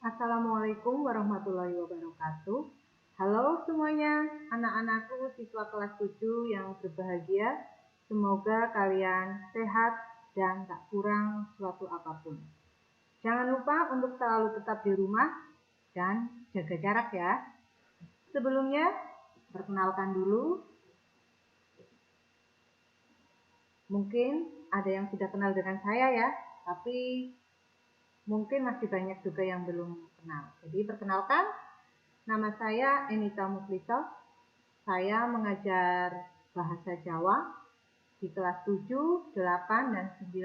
Assalamualaikum warahmatullahi wabarakatuh. Halo semuanya, anak-anakku siswa kelas 7 yang berbahagia. Semoga kalian sehat dan tak kurang suatu apapun. Jangan lupa untuk selalu tetap di rumah dan jaga jarak ya. Sebelumnya, perkenalkan dulu. Mungkin ada yang sudah kenal dengan saya ya, tapi mungkin masih banyak juga yang belum kenal. Jadi perkenalkan, nama saya Enita Mufliso. Saya mengajar bahasa Jawa di kelas 7, 8, dan 9.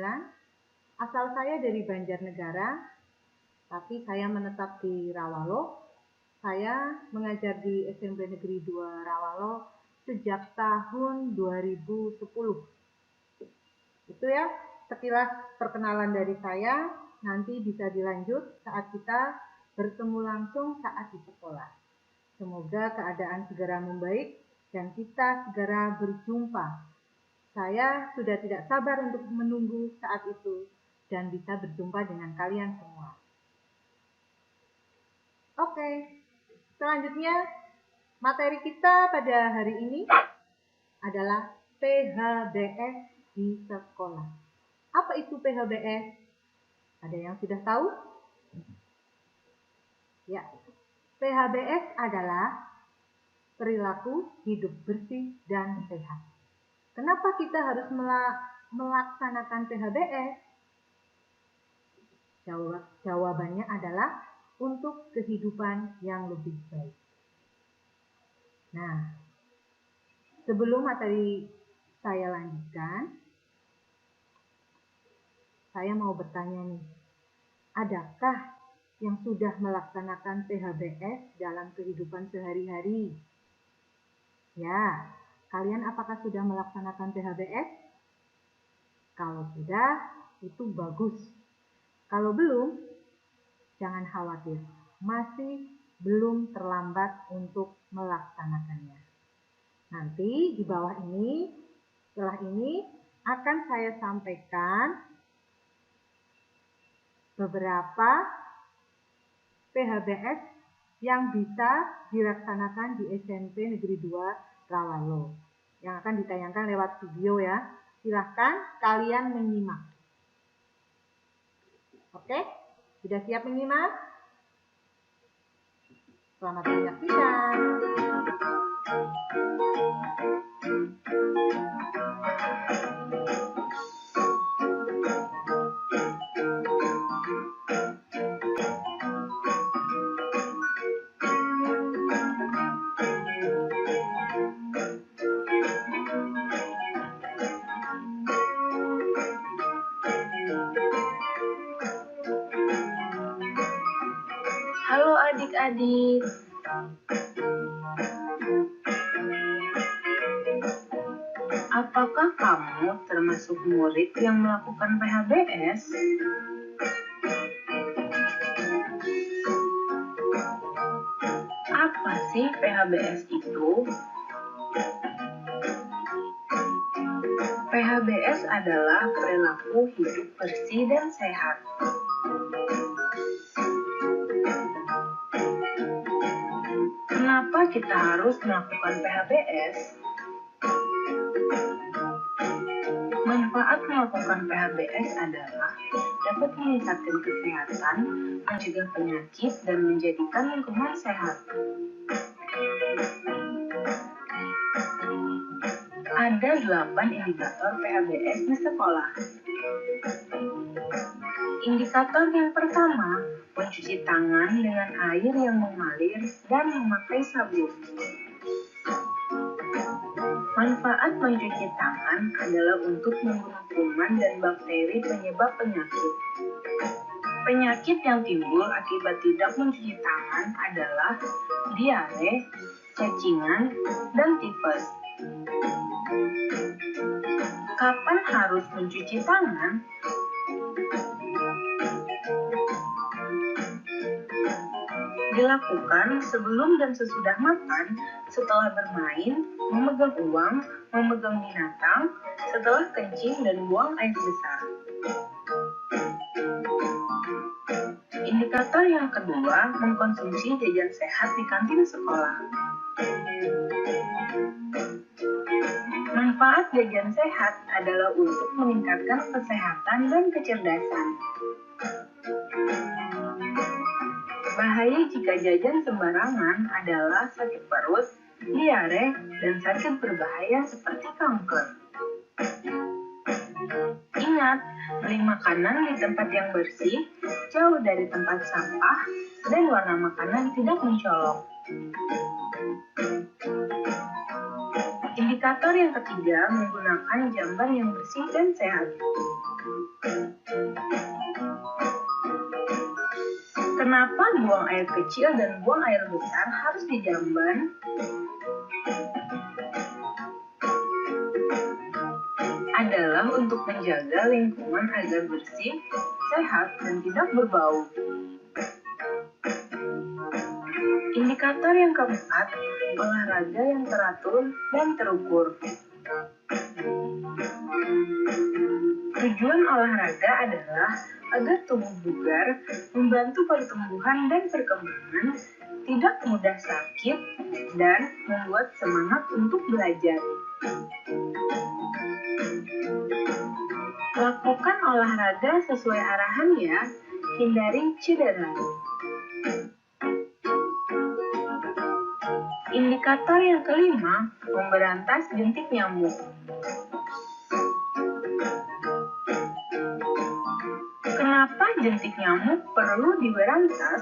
Asal saya dari Banjarnegara, tapi saya menetap di Rawalo. Saya mengajar di SMP Negeri 2 Rawalo sejak tahun 2010. Itu ya sekilas perkenalan dari saya. Nanti bisa dilanjut saat kita bertemu langsung saat di sekolah. Semoga keadaan segera membaik dan kita segera berjumpa. Saya sudah tidak sabar untuk menunggu saat itu dan bisa berjumpa dengan kalian semua. Oke, selanjutnya materi kita pada hari ini adalah PHBS di sekolah. Apa itu PHBS? Ada yang sudah tahu? Ya, PHBS adalah perilaku hidup bersih dan sehat. Kenapa kita harus melaksanakan PHBS? Jawabannya adalah untuk kehidupan yang lebih baik. Nah, sebelum materi saya lanjutkan, saya mau bertanya nih, adakah yang sudah melaksanakan PHBS dalam kehidupan sehari-hari? Ya, kalian apakah sudah melaksanakan PHBS? Kalau sudah, itu bagus. Kalau belum, jangan khawatir, masih belum terlambat untuk melaksanakannya. Nanti di bawah ini, setelah ini akan saya sampaikan beberapa PHBS yang bisa dilaksanakan di SMP Negeri 2 Rawalo. Yang akan ditayangkan lewat video ya. Silahkan kalian menyimak. Oke? Sudah siap menyimak? Selamat menyaksikan. Halo adik-adik. Apakah kamu termasuk murid yang melakukan PHBS? Apa sih PHBS itu? PHBS adalah perilaku hidup bersih dan sehat. Kenapa kita harus melakukan PHBS? Manfaat melakukan PHBS adalah dapat meningkatkan kesehatan, mencegah penyakit, dan menjadikan lingkungan sehat. Ada 8 indikator PHBS di sekolah. Indikator yang pertama, mencuci tangan dengan air yang mengalir dan memakai sabun. Manfaat mencuci tangan adalah untuk membunuh kuman dan bakteri penyebab penyakit. Penyakit yang timbul akibat tidak mencuci tangan adalah diare, cacingan, dan tipes. Kapan harus mencuci tangan? Dilakukan sebelum dan sesudah makan, setelah bermain, memegang uang, memegang binatang, setelah kencing dan buang air besar. Indikator yang kedua, mengkonsumsi jajan sehat di kantin sekolah. Manfaat jajan sehat adalah untuk meningkatkan kesehatan dan kecerdasan. Bahaya jika jajan sembarangan adalah sakit perut, diare, dan sakit berbahaya seperti kanker. Ingat, beli makanan di tempat yang bersih, jauh dari tempat sampah, dan warna makanan tidak mencolok. Indikator yang ketiga, menggunakan jamban yang bersih dan sehat. Kenapa buang air kecil dan buang air besar harus dijamban? Adalah untuk menjaga lingkungan agar bersih, sehat, dan tidak berbau. Indikator yang keempat, olahraga yang teratur dan terukur. Tujuan olahraga adalah agar tubuh bugar, membantu pertumbuhan dan perkembangan, tidak mudah sakit, dan membuat semangat untuk belajar. Lakukan olahraga sesuai arahan ya, hindari cedera. Indikator yang kelima, memberantas jentik nyamuk. Kenapa jentik nyamuk perlu diberantas?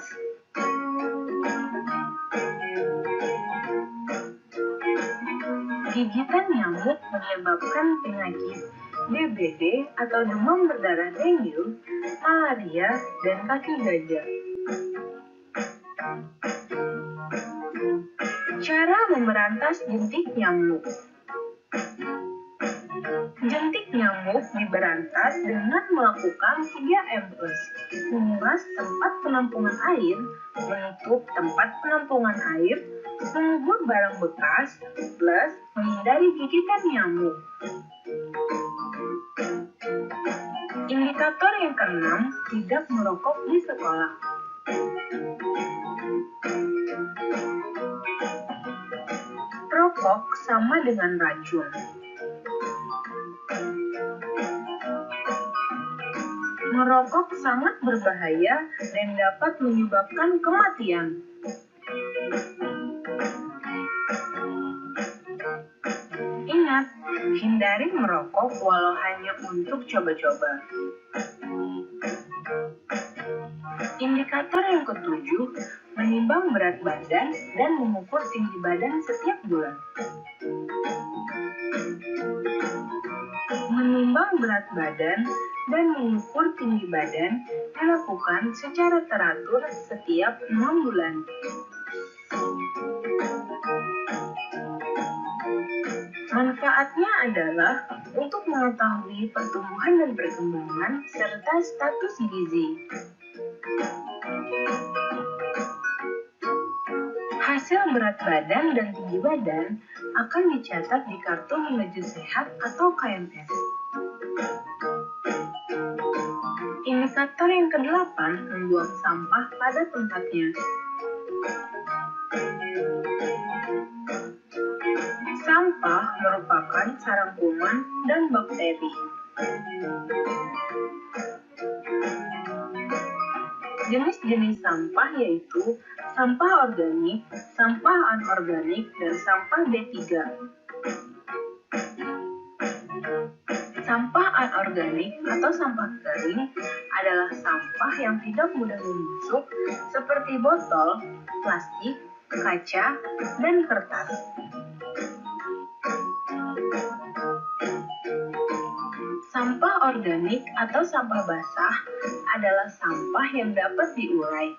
Gigitan nyamuk menyebabkan penyakit DBD atau demam berdarah dengue, malaria, dan kaki gajah. Cara memberantas jentik nyamuk. Jentik nyamuk diberantas dengan melakukan 3M+, menguras tempat penampungan air, menutup tempat penampungan air, mengubur barang bekas, plus menghindari gigitan nyamuk. Indikator yang keenam, tidak merokok di sekolah. Rokok sama dengan racun. Merokok sangat berbahaya dan dapat menyebabkan kematian. Ingat, hindari merokok walau hanya untuk coba-coba. Indikator yang ketujuh, menimbang berat badan dan mengukur tinggi badan setiap bulan. Menimbang berat badan dan mengukur tinggi badan dilakukan secara teratur setiap 6 bulan. Manfaatnya adalah untuk mengetahui pertumbuhan dan perkembangan serta status gizi. Hasil berat badan dan tinggi badan akan dicatat di kartu menuju sehat atau KMS. Indikator yang ke-8, membuang sampah pada tempatnya. Sampah merupakan sarang kuman dan bakteri. Jenis-jenis sampah yaitu sampah organik, sampah anorganik, dan sampah B3. Sampah anorganik atau sampah kering adalah sampah yang tidak mudah membusuk seperti botol, plastik, kaca, dan kertas. Sampah organik atau sampah basah adalah sampah yang dapat diurai.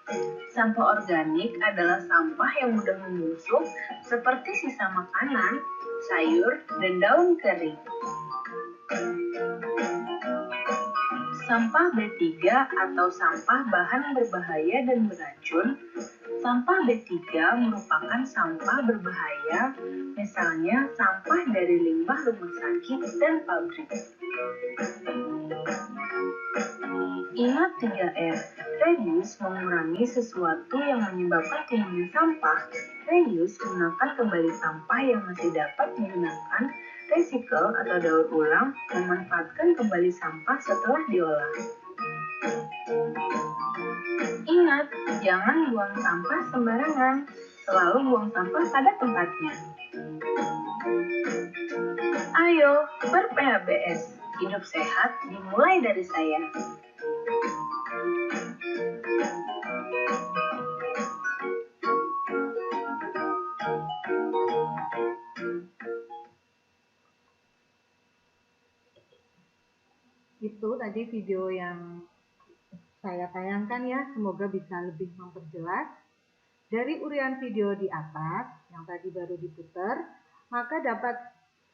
Sampah organik adalah sampah yang mudah membusuk seperti sisa makanan, sayur, dan daun kering. Sampah B3 atau sampah bahan berbahaya dan beracun. Sampah B3 merupakan sampah berbahaya, misalnya sampah dari limbah rumah sakit dan pabrik. Ingat 3R, Reuse mengurangi sesuatu yang menyebabkan tumbuhnya sampah. Reuse menggunakan kembali sampah yang masih dapat digunakan. Recycle atau daur ulang memanfaatkan kembali sampah setelah diolah. Ingat, jangan buang sampah sembarangan. Selalu buang sampah pada tempatnya. Ayo, ber-PHBS. Hidup sehat dimulai dari saya. Itu tadi video yang saya tayangkan ya, semoga bisa lebih memperjelas. Dari urian video di atas yang tadi baru diputar, maka dapat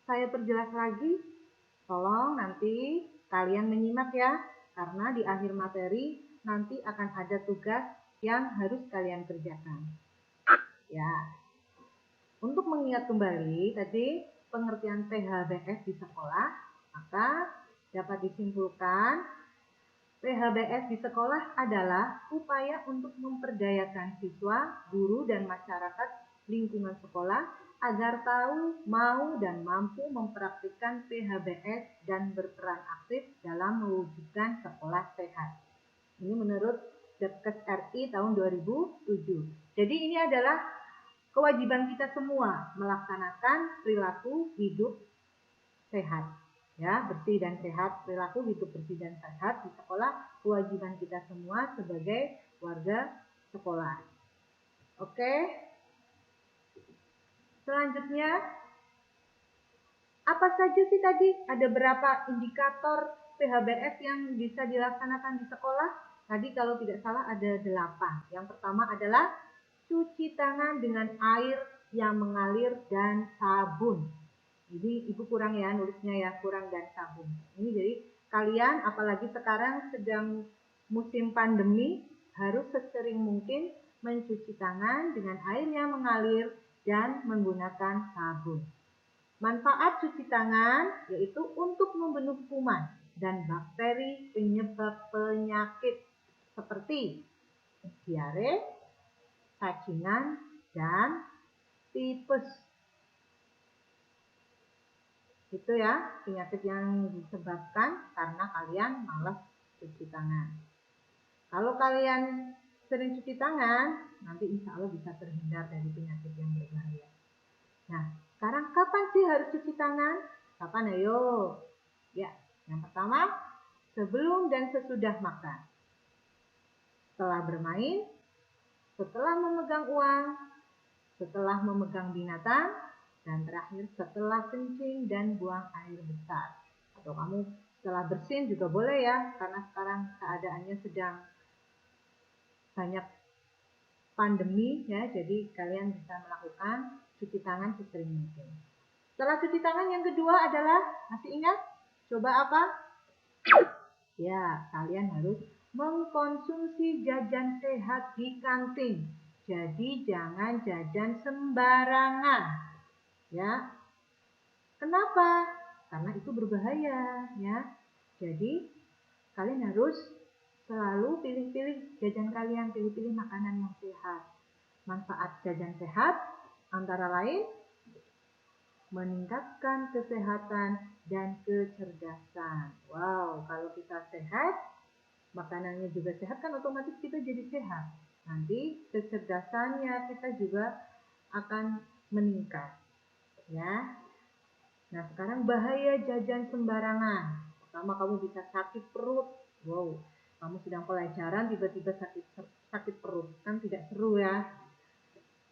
saya perjelas lagi. Tolong nanti kalian menyimak ya, karena di akhir materi nanti akan ada tugas yang harus kalian kerjakan. Ya, untuk mengingat kembali tadi pengertian PHBS di sekolah, maka dapat disimpulkan PHBS di sekolah adalah upaya untuk memperdayakan siswa, guru, dan masyarakat lingkungan sekolah agar tahu, mau, dan mampu mempraktikkan PHBS dan berperan aktif dalam mewujudkan sekolah sehat. Ini menurut Depkes RI tahun 2007. Jadi ini adalah kewajiban kita semua melaksanakan perilaku hidup sehat. Ya, bersih dan sehat, perilaku hidup bersih dan sehat di sekolah, kewajiban kita semua sebagai warga sekolah. Oke. Selanjutnya, apa saja sih tadi? Ada berapa indikator PHBS yang bisa dilaksanakan di sekolah? Tadi kalau tidak salah ada 8. Yang pertama adalah cuci tangan dengan air yang mengalir dan sabun. Jadi ibu kurang ya nulisnya ya, kurang dan sabun. Ini jadi kalian apalagi sekarang sedang musim pandemi harus sesering mungkin mencuci tangan dengan air yang mengalir dan menggunakan sabun. Manfaat cuci tangan yaitu untuk membunuh kuman dan bakteri penyebab penyakit seperti diare, cacingan, dan tipes. Itu ya penyakit yang disebabkan karena kalian malas cuci tangan. Kalau kalian sering cuci tangan, nanti insya Allah bisa terhindar dari penyakit yang berbahaya. Nah, sekarang kapan sih harus cuci tangan? Kapan ayo? Ya, yang pertama sebelum dan sesudah makan. Setelah bermain, setelah memegang uang, setelah memegang binatang, dan terakhir setelah kencing dan buang air besar. Atau kamu setelah bersin juga boleh ya, karena sekarang keadaannya sedang banyak pandemi ya, jadi kalian bisa melakukan cuci tangan sesering mungkin. Setelah cuci tangan yang kedua adalah, masih ingat? Coba apa? Ya, kalian harus mengkonsumsi jajan sehat di kantin. Jadi jangan jajan sembarangan. Ya, kenapa? Karena itu berbahaya, ya. Jadi kalian harus selalu pilih-pilih jajan kalian, pilih-pilih makanan yang sehat. Manfaat jajan sehat antara lain meningkatkan kesehatan dan kecerdasan. Wow, kalau kita sehat, makanannya juga sehat kan otomatis kita jadi sehat. Nanti kecerdasannya kita juga akan meningkat. Ya. Nah, sekarang bahaya jajan sembarangan. Pertama, kamu bisa sakit perut. Wow, kamu sedang pelajaran tiba-tiba sakit perut. Kan tidak seru ya.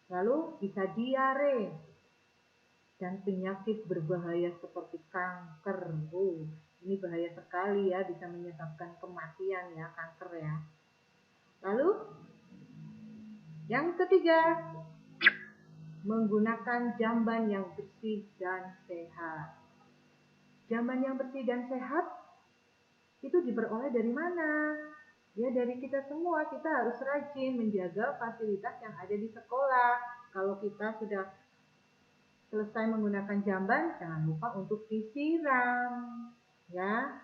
Lalu bisa diare dan penyakit berbahaya seperti kanker. Ini bahaya sekali ya, bisa menyebabkan kematian ya, kanker ya. Lalu, yang ketiga, menggunakan jamban yang bersih dan sehat. Jamban yang bersih dan sehat itu diperoleh dari mana? Ya dari kita semua, kita harus rajin menjaga fasilitas yang ada di sekolah. Kalau kita sudah selesai menggunakan jamban, jangan lupa untuk disiram. Ya.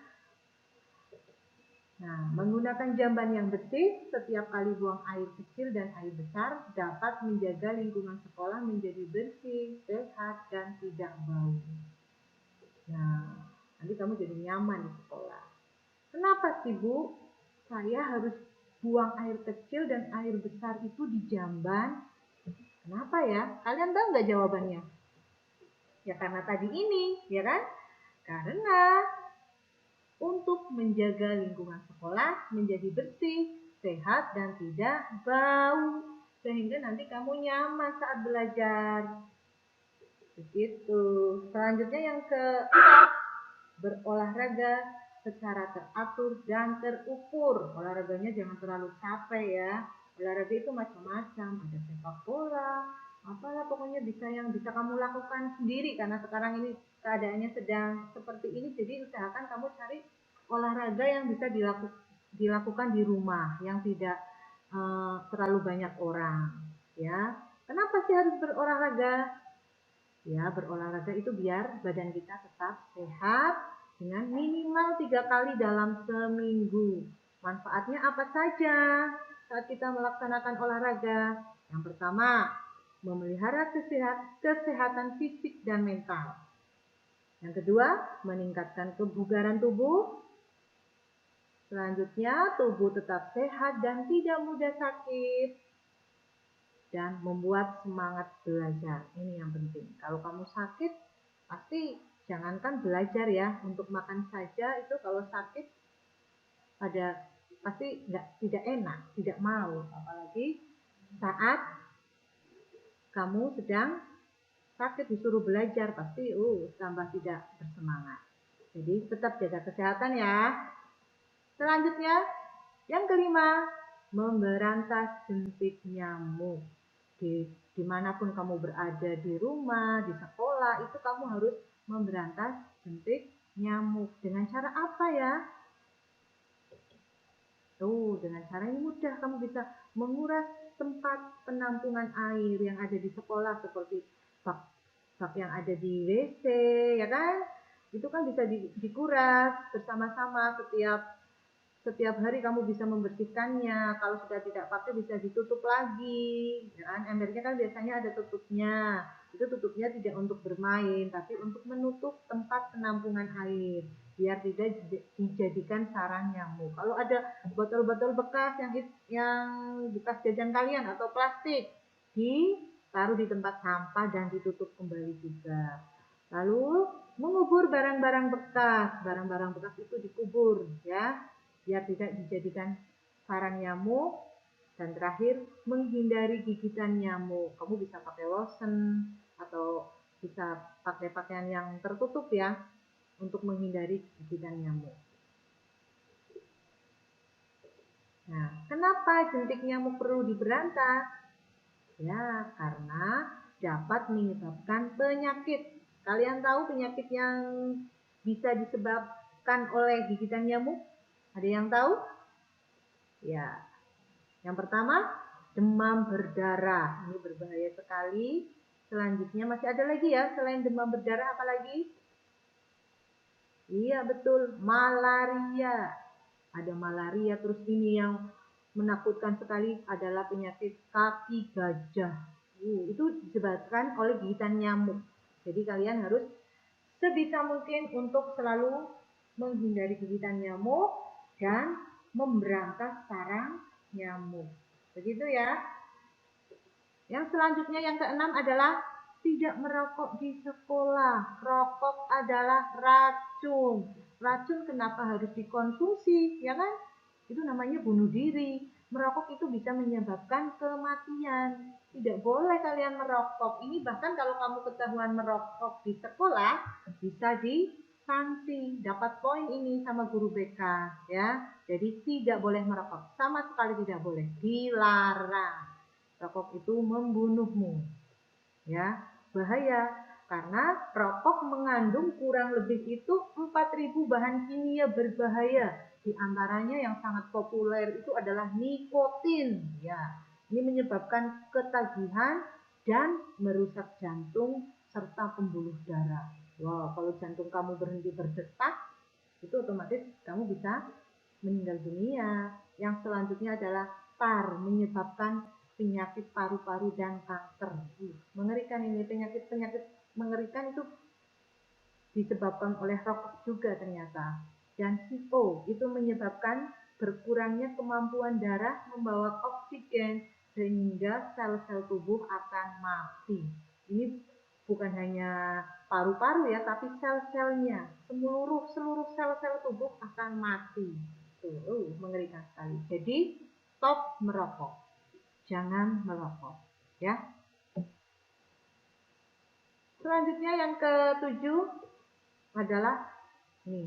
Nah, menggunakan jamban yang bersih setiap kali buang air kecil dan air besar dapat menjaga lingkungan sekolah menjadi bersih, sehat, dan tidak bau. Nah, nanti kamu jadi nyaman di sekolah. Kenapa sih, Bu? Saya harus buang air kecil dan air besar itu di jamban. Kenapa ya? Kalian tahu nggak jawabannya? Ya karena tadi ini, ya kan? Karena untuk menjaga lingkungan sekolah menjadi bersih, sehat, dan tidak bau. Sehingga nanti kamu nyaman saat belajar. Begitu. Selanjutnya yang keempat, berolahraga secara teratur dan terukur. Olahraganya jangan terlalu capek ya. Olahraga itu macam-macam, ada sepak bola, apalah pokoknya yang bisa kamu lakukan sendiri karena sekarang ini keadaannya sedang seperti ini. Jadi usahakan kamu cari olahraga yang bisa dilakukan di rumah, yang tidak terlalu banyak orang. Ya, kenapa sih harus berolahraga? Ya, berolahraga itu biar badan kita tetap sehat dengan minimal 3 kali dalam seminggu. Manfaatnya apa saja saat kita melaksanakan olahraga? Yang pertama, memelihara kesehatan fisik dan mental. Yang kedua, meningkatkan kebugaran tubuh. Selanjutnya, tubuh tetap sehat dan tidak mudah sakit. Dan membuat semangat belajar. Ini yang penting. Kalau kamu sakit, pasti jangankan belajar ya. Untuk makan saja itu kalau sakit pasti tidak enak, tidak mau. Apalagi saat kamu sedang sakit disuruh belajar, pasti tambah tidak bersemangat. Jadi tetap jaga kesehatan ya. Selanjutnya, yang kelima, memberantas jentik nyamuk. Dimanapun kamu berada, di rumah, di sekolah, itu kamu harus memberantas jentik nyamuk. Dengan cara apa ya? Dengan cara yang mudah kamu bisa menguras tempat penampungan air yang ada di sekolah seperti bak yang ada di WC, ya kan? Itu kan bisa dikuras bersama-sama setiap hari kamu bisa membersihkannya. Kalau sudah tidak pakai bisa ditutup lagi. Dan embernya kan biasanya ada tutupnya. Itu tutupnya tidak untuk bermain, tapi untuk menutup tempat penampungan air. Biar tidak dijadikan sarang nyamuk. Kalau ada botol-botol bekas yang bekas jajan kalian atau plastik, ditaruh di tempat sampah dan ditutup kembali juga. Lalu mengubur barang-barang bekas. Barang-barang bekas itu dikubur ya, biar tidak dijadikan sarang nyamuk. Dan terakhir, menghindari gigitan nyamuk. Kamu bisa pakai lotion atau bisa pakai pakaian yang tertutup ya untuk menghindari gigitan nyamuk. Nah, kenapa jentik nyamuk perlu diberantas? Ya, karena dapat menyebabkan penyakit. Kalian tahu penyakit yang bisa disebabkan oleh gigitan nyamuk? Ada yang tahu? Ya, yang pertama, demam berdarah. Ini berbahaya sekali. Selanjutnya masih ada lagi ya, selain demam berdarah apa lagi? Iya betul, malaria. Ada malaria, terus ini yang menakutkan sekali adalah penyakit kaki gajah. Itu disebabkan oleh gigitan nyamuk. Jadi kalian harus sebisa mungkin untuk selalu menghindari gigitan nyamuk dan memberantas sarang nyamuk. Begitu ya. Yang selanjutnya yang keenam adalah tidak merokok di sekolah. Rokok adalah racun. Racun kenapa harus dikonsumsi, ya kan? Itu namanya bunuh diri. Merokok itu bisa menyebabkan kematian. Tidak boleh kalian merokok. Ini bahkan kalau kamu ketahuan merokok di sekolah, bisa disanksi. Dapat poin ini sama guru BK, ya. Jadi tidak boleh merokok. Sama sekali tidak boleh. Dilarang. Rokok itu membunuhmu. Ya, bahaya karena rokok mengandung kurang lebih itu 4.000 bahan kimia berbahaya. Di antaranya yang sangat populer itu adalah nikotin. Ya, ini menyebabkan ketagihan dan merusak jantung serta pembuluh darah. Wow, kalau jantung kamu berhenti berdetak, itu otomatis kamu bisa meninggal dunia. Yang selanjutnya adalah PAR, menyebabkan penyakit paru-paru dan kanker. Mengerikan ini, penyakit-penyakit mengerikan itu disebabkan oleh rokok juga ternyata. Dan CO itu menyebabkan berkurangnya kemampuan darah membawa oksigen sehingga sel-sel tubuh akan mati. Ini bukan hanya paru-paru ya, tapi sel-selnya, seluruh sel-sel tubuh akan mati. Mengerikan sekali. Jadi stop merokok, jangan merokok, ya. Selanjutnya yang ke-7 adalah nih,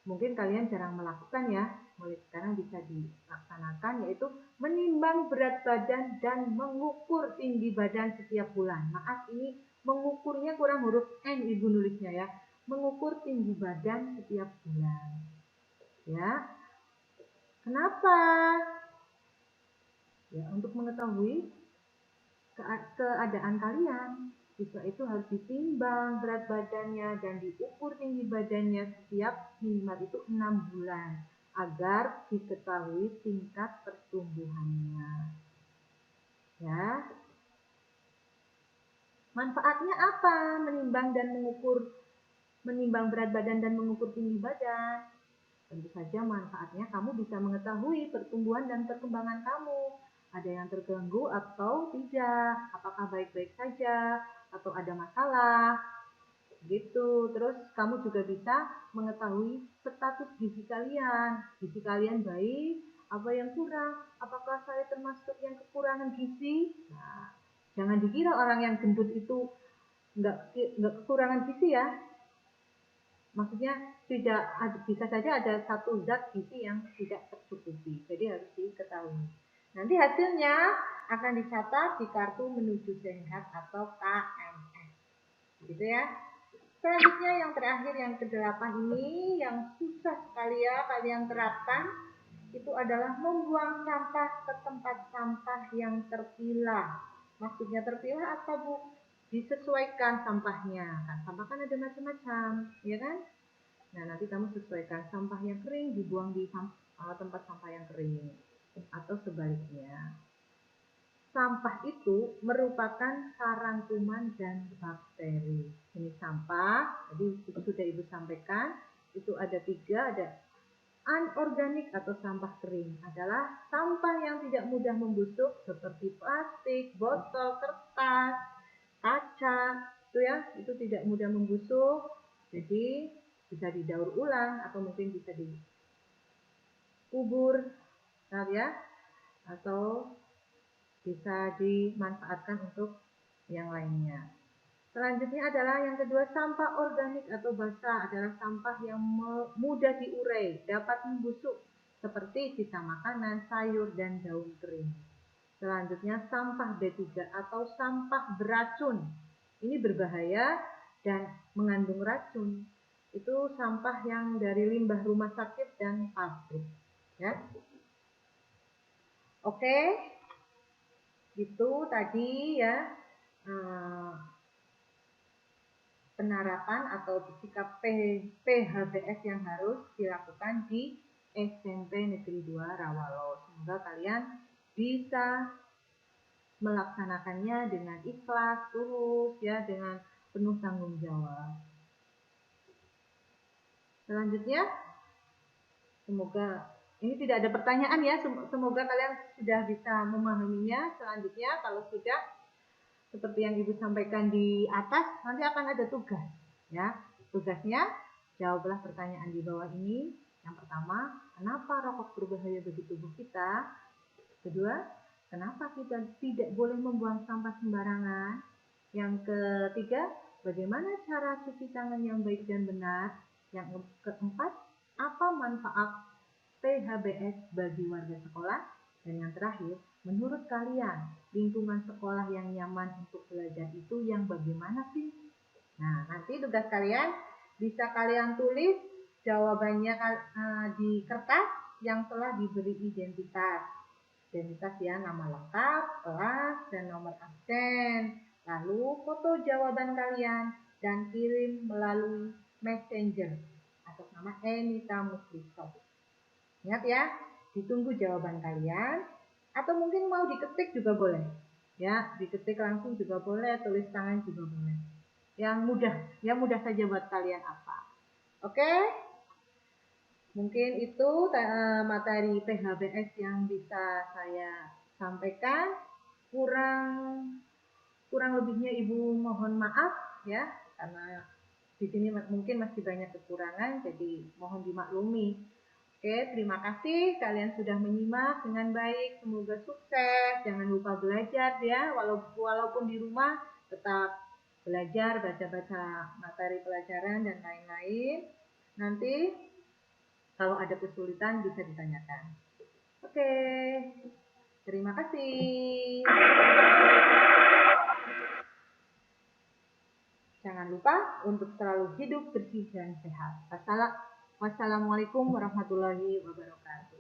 mungkin kalian jarang melakukan ya, mulai sekarang bisa dilaksanakan, yaitu menimbang berat badan dan mengukur tinggi badan setiap bulan. Maaf, ini mengukurnya kurang huruf N ibu nulisnya ya. Mengukur tinggi badan setiap bulan. Ya. Kenapa? Ya, untuk mengetahui keadaan kalian. Siswa itu harus ditimbang berat badannya dan diukur tinggi badannya setiap minimal itu 6 bulan agar diketahui tingkat pertumbuhannya. Ya. Manfaatnya apa? Menimbang berat badan dan mengukur tinggi badan. Tentu saja manfaatnya kamu bisa mengetahui pertumbuhan dan perkembangan kamu. Ada yang terganggu atau tidak, apakah baik-baik saja atau ada masalah, gitu. Terus kamu juga bisa mengetahui status gizi kalian baik, apa yang kurang, apakah saya termasuk yang kekurangan gizi. Nah, jangan dikira orang yang gendut itu nggak kekurangan gizi ya. Maksudnya bisa saja ada satu zat gizi yang tidak tercukupi, jadi harus diketahui. Nanti hasilnya akan dicatat di kartu menuju sehat atau KMS, gitu ya. Selanjutnya yang terakhir yang ke-8 ini yang susah sekali ya kalian terapkan, itu adalah membuang sampah ke tempat sampah yang terpilah. Maksudnya terpilah apa Bu? Disesuaikan sampahnya. Kan sampah kan ada macam-macam, ya kan? Nah, nanti kamu sesuaikan sampah yang kering dibuang di tempat sampah yang kering atau sebaliknya. Sampah itu merupakan sarang kuman dan bakteri. Ini sampah, tadi sudah Ibu sampaikan, itu ada 3, ada anorganik atau sampah kering. Adalah sampah yang tidak mudah membusuk seperti plastik, botol, kertas, kaca, itu tidak mudah membusuk. Jadi bisa didaur ulang atau mungkin bisa dikubur, ya, atau bisa dimanfaatkan untuk yang lainnya. Selanjutnya adalah yang kedua, sampah organik atau basah adalah sampah yang mudah diurai, dapat membusuk seperti sisa makanan, sayur, dan daun kering. Selanjutnya sampah B3 atau sampah beracun. Ini berbahaya dan mengandung racun. Itu sampah yang dari limbah rumah sakit dan pabrik, ya. Oke, itu tadi ya penerapan atau sikap PHBS yang harus dilakukan di SMP Negeri 2 Rawalo. Semoga kalian bisa melaksanakannya dengan ikhlas, tulus, ya, dengan penuh tanggung jawab. Selanjutnya, semoga ini tidak ada pertanyaan ya, semoga kalian sudah bisa memahaminya. Selanjutnya, kalau sudah, seperti yang Ibu sampaikan di atas, nanti akan ada tugas. Ya, tugasnya jawablah pertanyaan di bawah ini. Yang pertama, kenapa rokok berbahaya bagi tubuh kita? Kedua, kenapa kita tidak boleh membuang sampah sembarangan? Yang ketiga, bagaimana cara cuci tangan yang baik dan benar? Yang keempat, apa manfaat PHBS bagi warga sekolah? Dan yang terakhir, menurut kalian, lingkungan sekolah yang nyaman untuk belajar itu yang bagaimana sih? Nah, nanti tugas kalian bisa kalian tulis jawabannya di kertas yang telah diberi identitas. Identitas ya, nama lengkap, kelas, dan nomor absen. Lalu foto jawaban kalian dan kirim melalui Messenger atas nama Enita Muslisop. Ingat ya, ditunggu jawaban kalian, atau mungkin mau diketik juga boleh. Ya, diketik langsung juga boleh, tulis tangan juga boleh. Yang mudah saja buat kalian apa. Oke? Mungkin itu materi PHBS yang bisa saya sampaikan. Kurang lebihnya Ibu mohon maaf ya, karena di sini mungkin masih banyak kekurangan, jadi mohon dimaklumi. Oke, terima kasih kalian sudah menyimak dengan baik. Semoga sukses. Jangan lupa belajar ya, walaupun di rumah tetap belajar, baca-baca materi pelajaran dan lain-lain. Nanti kalau ada kesulitan bisa ditanyakan. Oke, terima kasih. Jangan lupa untuk selalu hidup bersih dan sehat. Wassalamualaikum warahmatullahi wabarakatuh.